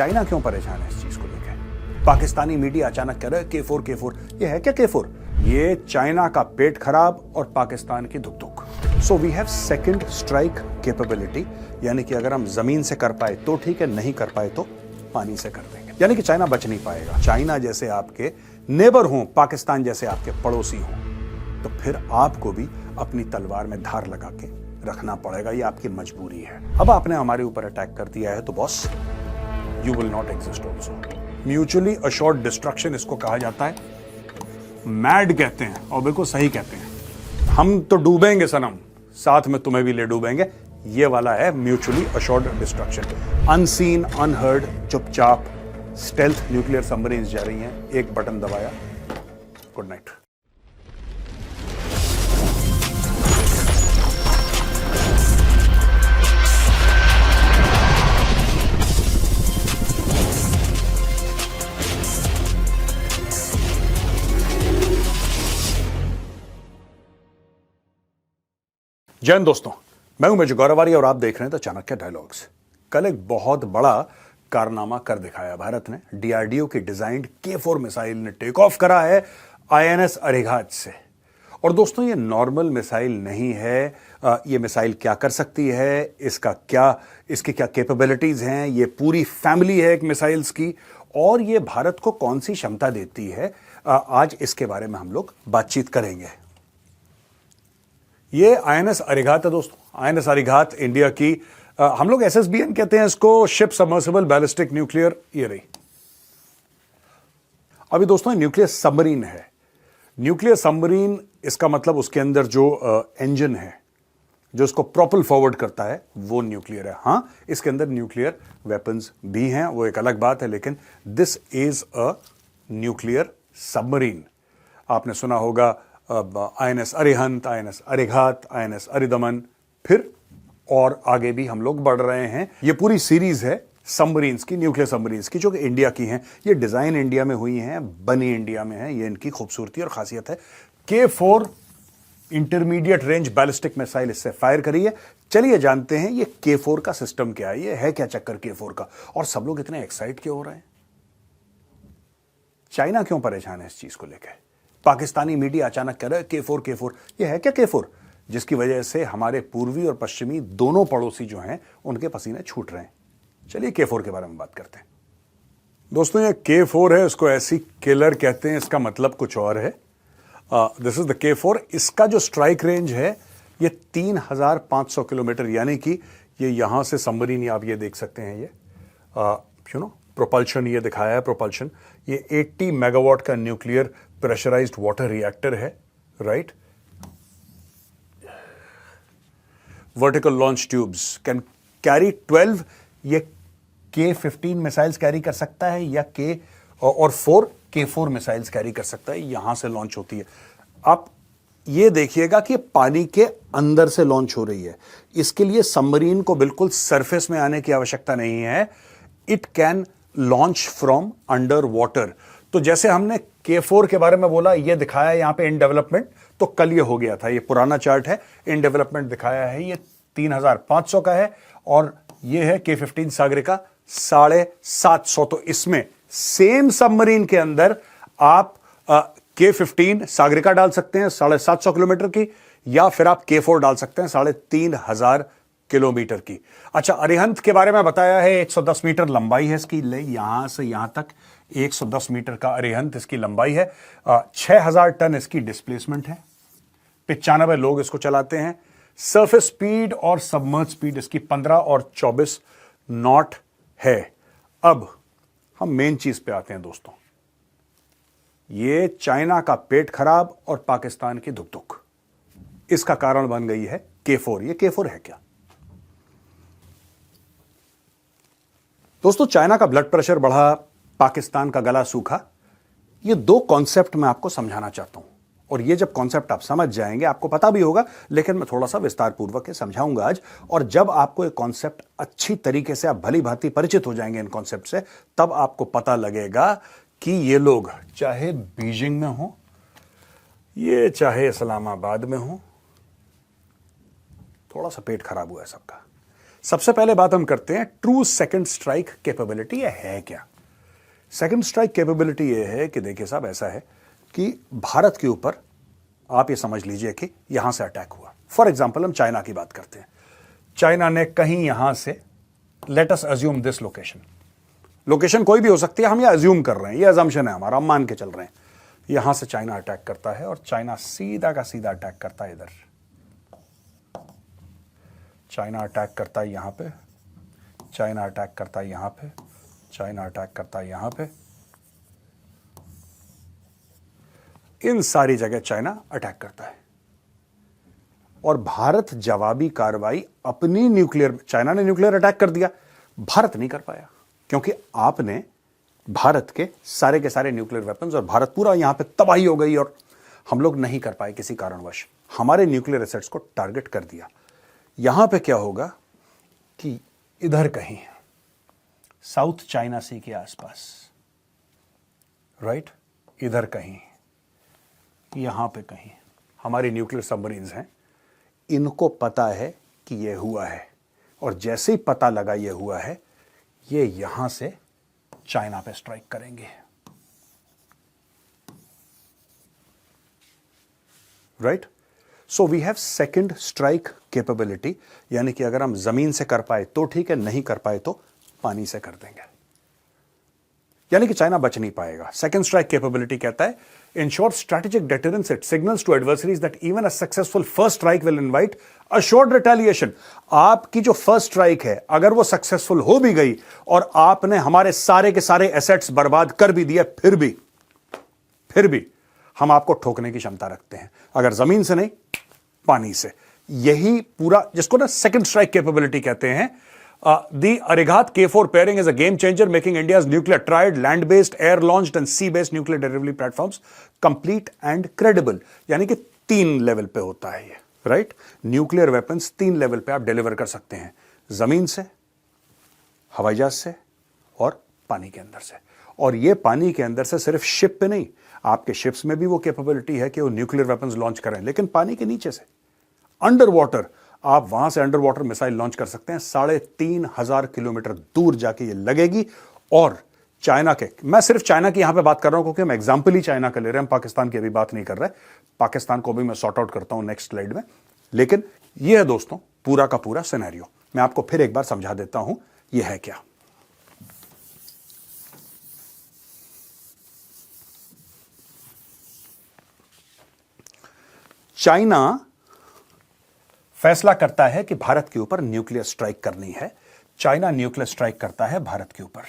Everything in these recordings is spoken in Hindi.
चाइना क्यों परेशान है इस चीज को लेकर? पाकिस्तानी मीडिया अचानक कह रहा है K4 K4। ये है क्या K4? ये चाइना का पेट खराब और पाकिस्तान की धुक धुक। So we have second strike capability, यानी कि अगर हम जमीन से कर पाए तो ठीक है, नहीं कर पाए तो पानी से कर देंगे। यानी कि चाइना बच नहीं पाएगा। चाइना जैसे आपके नेबर हों, पाकिस्तान जैसे आपके पड़ोसी हों, तो फिर आपको भी अपनी तलवार में धार लगा के रखना पड़ेगा। ये आपकी मजबूरी है। अब आपने हमारे ऊपर अटैक कर दिया है तो boss, you will not exist also. Mutually assured destruction इसको कहा जाता है। मैड कहते हैं और बिल्कुल सही कहते हैं। हम तो डूबेंगे सनम, साथ में तुम्हें भी ले डूबेंगे। ये वाला है mutually assured destruction. Unseen, unheard, चुपचाप स्टेल्थ न्यूक्लियर सबमरीन्स जा रही हैं। एक बटन दबाया, गुड नाइट। जय हिंद दोस्तों, मैं हूं मेजर गौरव आर्य और आप देख रहे हैं द चाणक्य डायलॉग्स। कल एक बहुत बड़ा कारनामा कर दिखाया भारत ने। डीआरडीओ की डिजाइंड K4 मिसाइल ने टेक ऑफ करा है INS अरिघात से। और दोस्तों, ये नॉर्मल मिसाइल नहीं है। ये मिसाइल क्या कर सकती है, इसकी क्या कैपेबिलिटीज हैं, ये पूरी फैमिली है एक मिसाइल्स की, और ये भारत को कौन सी क्षमता देती है, आज इसके बारे में हम लोग बातचीत करेंगे। ये INS अरिघात है दोस्तों। INS अरिघात इंडिया की, हम लोग SSBN कहते हैं इसको, शिप सबमर्सिबल बैलिस्टिक न्यूक्लियर, ये रही। अभी दोस्तों न्यूक्लियर सबमरीन है। न्यूक्लियर सबमरीन, इसका मतलब उसके अंदर जो इंजन है जो इसको प्रोपल फॉरवर्ड करता है वो न्यूक्लियर है। हां, इसके अंदर न्यूक्लियर वेपन्स भी हैं, वो एक अलग बात है, लेकिन this is a nuclear submarine. आपने सुना होगा INS Arihant, INS Arighat, INS Aridaman, फिर और आगे भी हम लोग बढ़ रहे हैं। ये पूरी सीरीज है सबमरीन्स की, न्यूक्लियर सबमरीन्स की, जो कि इंडिया की हैं। ये डिजाइन इंडिया में हुई हैं, बनी इंडिया में है। ये इनकी खूबसूरती और खासियत है। K4 intermediate range ballistic missile इससे फायर करी है। चलिए जानते हैं ये K4 का सिस्टम क्या है, ये है क्या चक्कर K4 का, और सब लोग इतने एक्साइट क्यों हो रहे हैं? चाइना क्यों परेशान है इस चीज को लेकर? पाकिस्तानी मीडिया अचानक कह रहा है K4 K4। ये है क्या K4? जिसकी वजह से हमारे पूर्वी और पश्चिमी दोनों पड़ोसी जो हैं उनके पसीने छूट रहे हैं। चलिए K4 के बारे में बात करते हैं। दोस्तों, ये K4 है, इसको ऐसी किलर कहते हैं, इसका मतलब कुछ और है। This is the K4। इसका जो स्ट्राइक रेंज है ये 3500 किलोमीटर, यानी कि ये यहां से सबमरीन, आप ये देख सकते हैं, ये प्रोपल्शन, ये दिखाया है प्रोपल्शन। ये 80 मेगावाट का न्यूक्लियर प्रेशराइज्ड वाटर रिएक्टर है, right. Vertical launch tubes can carry 12। ये K15 मिसाइल्स कैरी कर सकता है, या और 4 K4 मिसाइल्स कैरी कर सकता है। यहां से लॉन्च होती है। आप ये देखिएगा कि पानी के अंदर से लॉन्च हो रही है। इसके लिए सबमरीन को बिल्कुल सरफेस में आने की आवश्यकता नहीं है। It can launch from under water. तो जैसे हमने K4 के बारे में बोला, ये दिखाया यहां पे इन डेवलपमेंट, तो कल ये हो गया था। ये पुराना चार्ट है, इन डेवलपमेंट दिखाया है, ये 3500 का है, और ये है K15 सागरिका 750। तो इसमें सेम सबमरीन के अंदर आप K15 सागरिका डाल सकते हैं 750 किलोमीटर की, या फिर आप K4 डाल सकते हैं 3500 किलोमीटर की। अच्छा, अरिहंत के बारे में बताया है, 110 मीटर लंबाई है इसकी, यहां से यहां तक 110 मीटर का अरिहंत इसकी लंबाई है। 6000 टन इसकी डिस्प्लेसमेंट है। 95 लोग इसको चलाते हैं। सरफेस स्पीड और सबमर्ज स्पीड इसकी 15 और 24 नॉट है। अब हम मेन चीज पे आते हैं दोस्तों। ये चाइना का पेट खराब और पाकिस्तान की धुक धुक, इसका कारण बन गई है K4। ये K4 है क्या दोस्तों? चाइना का ब्लड प्रेशर बढ़ा, पाकिस्तान का गला सूखा। ये दो कॉन्सेप्ट मैं आपको समझाना चाहता हूं, और ये जब कॉन्सेप्ट आप समझ जाएंगे, आपको पता भी होगा, लेकिन मैं थोड़ा सा विस्तार पूर्वक समझाऊंगा आज। और जब आपको ये कॉन्सेप्ट अच्छी तरीके से, आप भली भांति परिचित हो जाएंगे इन कॉन्सेप्ट से, तब आपको पता लगेगा कि ये लोग चाहे बीजिंग में हो, ये चाहे इस्लामाबाद में हो, थोड़ा सा पेट खराब हुआ है सबका। सबसे पहले बात हम करते हैं ट्रू सेकंड स्ट्राइक कैपेबिलिटी है क्या। सेकंड स्ट्राइक कैपेबिलिटी ये है कि देखिए साहब, ऐसा है कि भारत के ऊपर आप ये समझ लीजिए कि यहां से अटैक हुआ। फॉर एग्जांपल हम चाइना की बात करते हैं। चाइना ने कहीं यहां से, let us assume this location, location कोई भी हो सकती है, हम ये अज्यूम कर रहे हैं, ये अजम्पशन है हमारा, हम मान के चल रहे हैं। यहां से चाइना अटैक करता है और चाइना सीधा का सीधा अटैक करता है इधर। चाइना अटैक करता है यहां पे, चाइना अटैक करता है यहां पे, चाइना अटैक करता है यहां पे, इन सारी जगह चाइना अटैक करता है और भारत जवाबी कार्रवाई अपनी न्यूक्लियर, चाइना ने न्यूक्लियर अटैक कर दिया, भारत नहीं कर पाया क्योंकि आपने भारत के सारे न्यूक्लियर वेपन्स, और भारत पूरा यहां पे तबाही हो गई और हम लोग नहीं कर पाए किसी कारणवश, हमारे न्यूक्लियर एसेट्स को टारगेट कर दिया। यहां पे क्या होगा कि इधर कहीं साउथ चाइना सी के आसपास, राइट, इधर कहीं, यहां पे कहीं हमारी न्यूक्लियर सबमरीन्स हैं। इनको पता है कि यह हुआ है और जैसे ही पता लगा यह हुआ है, ये यहां से चाइना पे स्ट्राइक करेंगे, right. So we have second strike capability, यानी कि अगर हम जमीन से कर पाए तो ठीक है, नहीं कर पाए तो पानी से कर देंगे, यानी कि चाइना बच नहीं पाएगा। सेकंड स्ट्राइक कैपेबिलिटी कहता है ensure strategic deterrence, it signals to adversaries that even a successful first strike will invite assured retaliation। आपकी जो फर्स्ट स्ट्राइक है अगर वो सक्सेसफुल हो भी गई और आपने हमारे सारे के सारे एसेट्स बर्बाद कर भी दिए, फिर भी हम आपको ठोकने की क्षमता रखते हैं, अगर जमीन से नहीं पानी से। यही पूरा, जिसको ना सेकंड स्ट्राइक कैपेबिलिटी कहते हैं। The Arigat K4 pairing is a game changer, making India's nuclear tried, land-based, air-launched and sea-based nuclear delivery platforms complete and credible। यानी कि 3 लेवल पे होता है ये, राइट। न्यूक्लियर वेपन्स 3 लेवल पे आप डिलीवर कर सकते हैं, जमीन से, हवाई जहाज से और पानी के अंदर से। और ये पानी के अंदर से सिर्फ शिप पे नहीं, आपके शिप्स में भी वो कैपेबिलिटी है कि वो न्यूक्लियर वेपन्स लॉन्च करें, लेकिन पानी के नीचे से, अंडर वाटर, आप वहां से अंडर वाटर मिसाइल लॉन्च कर सकते हैं। 3,500 किलोमीटर दूर जाके ये लगेगी। और चाइना के, मैं सिर्फ चाइना की यहां पे बात कर रहा हूं क्योंकि हम एग्जांपल ही चाइना का ले रहे हैं, हम पाकिस्तान की अभी बात नहीं कर रहे। पाकिस्तान को भी मैं सॉर्ट आउट करता हूं नेक्स्ट स्लाइड में। लेकिन यह है दोस्तों पूरा का पूरा सिनेरियो। मैं आपको फिर एक बार समझा देता हूं यह है क्या। चाइना फैसला करता है कि भारत के ऊपर न्यूक्लियर स्ट्राइक करनी है। चाइना न्यूक्लियर स्ट्राइक करता है भारत के ऊपर।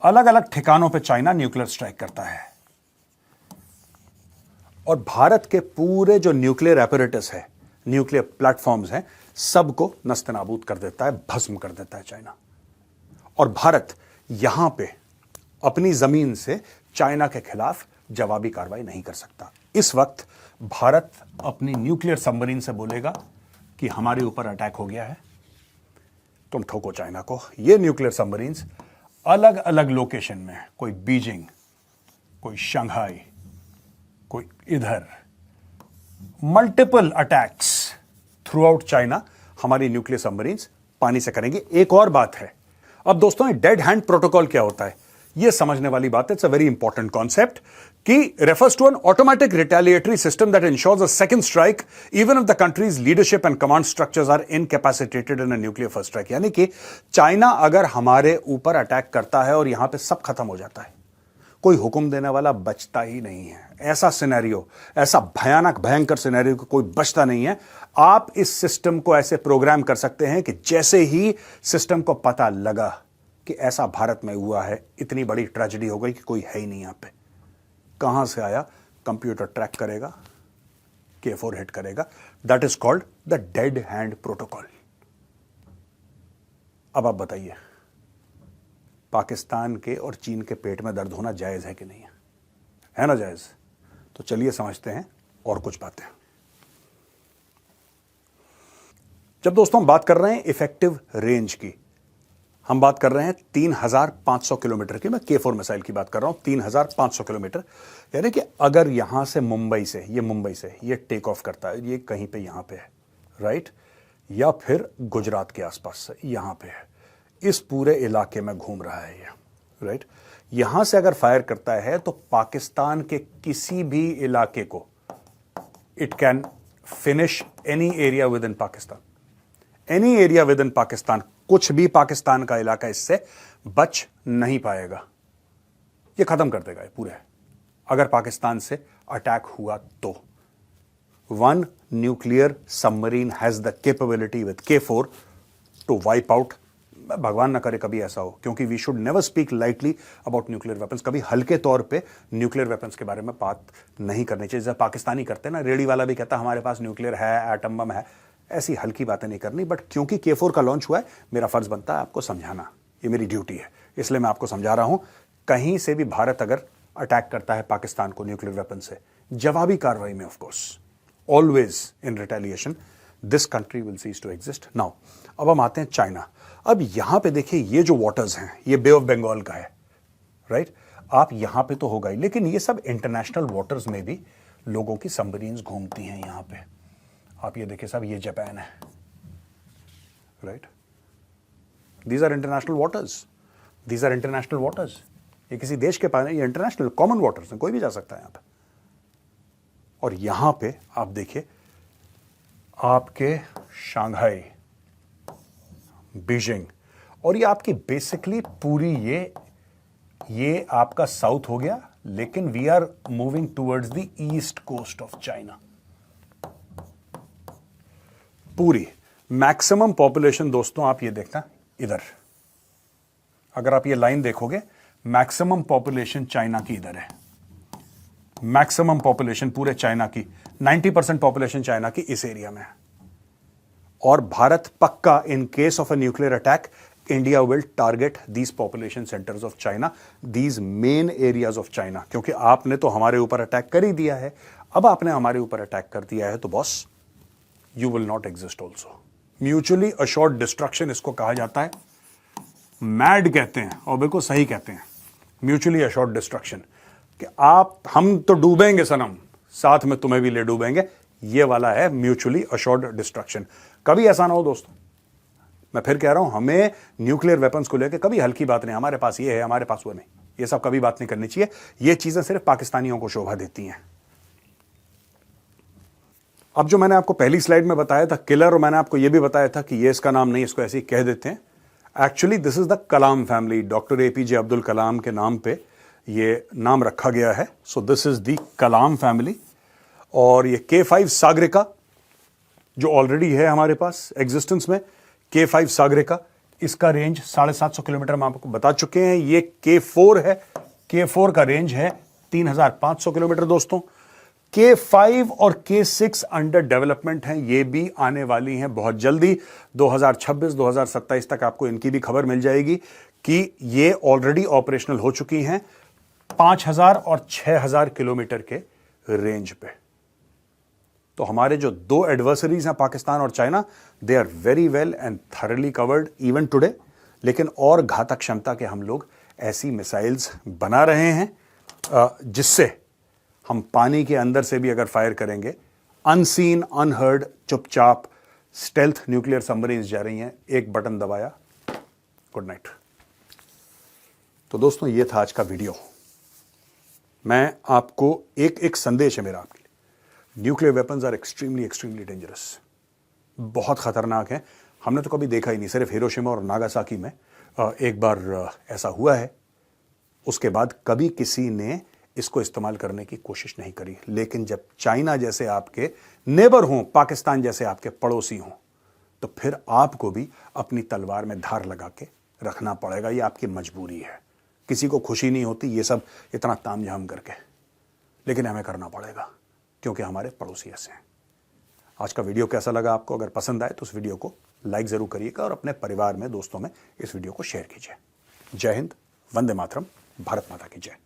अलग अलग ठिकानों पे चाइना न्यूक्लियर स्ट्राइक करता है और भारत के पूरे जो न्यूक्लियर एपरेटस है, न्यूक्लियर प्लेटफॉर्म्स हैं, सबको नस्तेनाबूद कर देता है, भस्म कर देता है चाइना। और भारत यहां पे अपनी जमीन से चाइना के खिलाफ जवाबी कार्रवाई नहीं कर सकता। इस वक्त भारत अपनी न्यूक्लियर सबमरीन से बोलेगा कि हमारे ऊपर अटैक हो गया है, तुम ठोको चाइना को। ये न्यूक्लियर सबमरीन्स अलग अलग लोकेशन में, कोई बीजिंग, कोई शंघाई, कोई इधर, multiple attacks through out China हमारी न्यूक्लियर सबमरीन्स पानी से करेंगे। एक और बात है, अब दोस्तों डेड हैंड प्रोटोकॉल क्या होता है यह समझने वाली बात है। It's a very important concept कि refers to an automatic retaliatory system that ensures a second strike even if the country's leadership and command structures are incapacitated in a nuclear first strike। यानी कि चाइना अगर हमारे ऊपर अटैक करता है और यहां पे सब खत्म हो जाता है, कोई हुक्म देने वाला बचता ही नहीं है। ऐसा सिनेरियो, ऐसा भयानक भयंकर सिनेरियो कि कोई बचता नहीं है। आप इस सिस्टम को ऐसे प्रोग्राम कर सकते हैं कि जैसे ही सिस्टम को पता लगा कि ऐसा भारत में हुआ है, इतनी बड़ी ट्रेजेडी हो गई कि कोई है ही नहीं यहां पे, कहां से आया, कंप्यूटर ट्रैक करेगा, K4 हिट करेगा। That is called the dead hand protocol. अब आप बताइए, पाकिस्तान के और चीन के पेट में दर्द होना जायज है कि नहीं है ना जायज? तो चलिए समझते हैं और कुछ बातें। जब दोस्तों हम बात कर रहे हैं इफेक्टिव रेंज की, हम बात कर रहे हैं 3,500 किलोमीटर की। मैं K4 मिसाइल की बात कर रहा हूं, 3,500 किलोमीटर। यानी कि अगर यहां से मुंबई से ये टेक ऑफ करता है, ये कहीं पे यहां पे है, राइट, या फिर गुजरात के आसपास से, यहां पे है, इस पूरे इलाके में घूम रहा है ये, राइट। यहां से अगर फायर करता है तो पाकिस्तान के किसी भी इलाके को it can finish any area with in Pakistan, any area with in Pakistan, कुछ भी पाकिस्तान का इलाका इससे बच नहीं पाएगा, ये खत्म कर देगा ये पूरे, अगर पाकिस्तान से अटैक हुआ तो। One nuclear submarine has the capability with K4 to wipe out, भगवान ना करे कभी ऐसा हो, क्योंकि we should never speak lightly about nuclear weapons, कभी हल्के तौर पे न्यूक्लियर वेपन्स के बारे में बात नहीं करनी चाहिए। जैसे पाकिस्तानी करते हैं ना, रेडी वाला भी कहता हमारे पास न्यूक्लियर है, एटम बम है, ऐसी हल्की बातें नहीं करनी। बट क्योंकि K4 का लॉन्च हुआ है, मेरा फर्ज बनता है आपको समझाना, ये मेरी ड्यूटी है, इसलिए मैं आपको समझा रहा हूं। कहीं से भी भारत अगर अटैक करता है पाकिस्तान को न्यूक्लियर वेपन से, जवाबी कार्रवाई में, of course always in retaliation, this country will cease to exist. Now अब हम आते हैं चाइना। अब यहां पे देखिए, ये जो वाटर्स हैं ये बे ऑफ बंगाल का है, राइट। आप यहां पे तो होगा ही, लेकिन ये सब इंटरनेशनल वाटर्स में भी लोगों की सबमरीन्स घूमती हैं यहां पे। आप ये देखिए साहब, ये जापान है, right. These are international waters, these are international waters, ये किसी देश के पास नहीं, ये इंटरनेशनल कॉमन वाटर्स हैं, कोई भी जा सकता है यहां पे। और यहां पे आप देखिए, आपके शंघाई, बीजिंग, और ये आपकी बेसिकली पूरी ये आपका साउथ हो गया, लेकिन we are moving towards the east coast of China. पूरी मैक्सिमम पॉपुलेशन दोस्तों, आप ये देखना इधर, अगर आप ये लाइन देखोगे, मैक्सिमम पॉपुलेशन चाइना की इधर है, मैक्सिमम पॉपुलेशन पूरे चाइना की, 90% पॉपुलेशन चाइना की इस एरिया में है। और भारत पक्का, in case of a nuclear attack, India will target these population centres of China, these main areas of China, क्योंकि आपने तो हमारे ऊपर अटैक कर ही दिया है, अब आपने हमारे ऊपर अटैक कर दिया है तो boss, you will not exist also. Mutually assured destruction इसको कहा जाता है, मैड कहते हैं, और बिल्कुल सही कहते हैं, म्यूचुअली अश्योर्ड डिस्ट्रक्शन, कि हम तो डूबेंगे सनम, साथ में तुम्हें भी ले डूबेंगे, ये वाला है म्यूचुअली अश्योर्ड डिस्ट्रक्शन। कभी ऐसा ना हो दोस्तों, मैं फिर कह रहा हूं, हमें न्यूक्लियर वेपन्स को लेकर कभी हल्की बात नहीं, हमारे पास ये है, हमारे पास वो नहीं, ये सब कभी बात नहीं करनी चाहिए। ये चीजें सिर्फ पाकिस्तानियों को शोभा देती हैं। अब जो मैंने आपको पहली स्लाइड में बताया था किलर, और मैंने आपको यह भी बताया था कि ये इसका नाम नहीं, इसको ऐसे ही कह देते हैं, actually this is the Kalam family, doctor APJ Abdul Kalam के नाम पे ये नाम रखा गया है। So this is the Kalam family. और ये K5 सागरिका जो ऑलरेडी है हमारे पास एग्जिस्टेंस में, K5 सागरिका, इसका रेंज 750 किलोमीटर हम आपको बता चुके हैं। ये K4 है, K4 का रेंज है 3500 किलोमीटर दोस्तों। K5 और K6 अंडर डेवलपमेंट हैं, ये भी आने वाली हैं बहुत जल्दी, 2026-2027 तक आपको इनकी भी खबर मिल जाएगी कि ये ऑलरेडी ऑपरेशनल हो चुकी हैं 5000 और 6000 किलोमीटर के रेंज पे। तो हमारे जो दो एडवर्सरीज हैं पाकिस्तान और China, they are very well and thoroughly covered even today, लेकिन और घातक क्षमता के हम लोग ऐसी मिसाइल्स बना रहे हैं जिससे हम पानी के अंदर से भी अगर फायर करेंगे, अनसीन अनहर्ड, चुपचाप स्टेल्थ न्यूक्लियर सबमरीन्स जा रही हैं, एक बटन दबाया, गुड नाइट। तो दोस्तों ये था आज का वीडियो। मैं आपको एक संदेश है मेरा आपके लिए, nuclear weapons are extremely dangerous, बहुत खतरनाक है। हमने तो कभी देखा ही नहीं, सिर्फ हिरोशिमा और नागासाकी में एक बार ऐसा हुआ है, उसके बाद कभी किसी ने इसको इस्तेमाल करने की कोशिश नहीं करी। लेकिन जब चाइना जैसे आपके नेबर हों, पाकिस्तान जैसे आपके पड़ोसी हों, तो फिर आपको भी अपनी तलवार में धार लगा के रखना पड़ेगा, ये आपकी मजबूरी है। किसी को खुशी नहीं होती ये सब इतना तामझाम करके, लेकिन हमें करना पड़ेगा क्योंकि हमारे पड़ोसी ऐसे हैं। आज का वीडियो कैसा लगा आपको? अगर पसंद आए तो उस वीडियो को लाइक जरूर करिएगा और अपने परिवार में, दोस्तों में इस वीडियो को शेयर कीजिए। जय हिंद, वंदे मातरम, भारत माता की जय।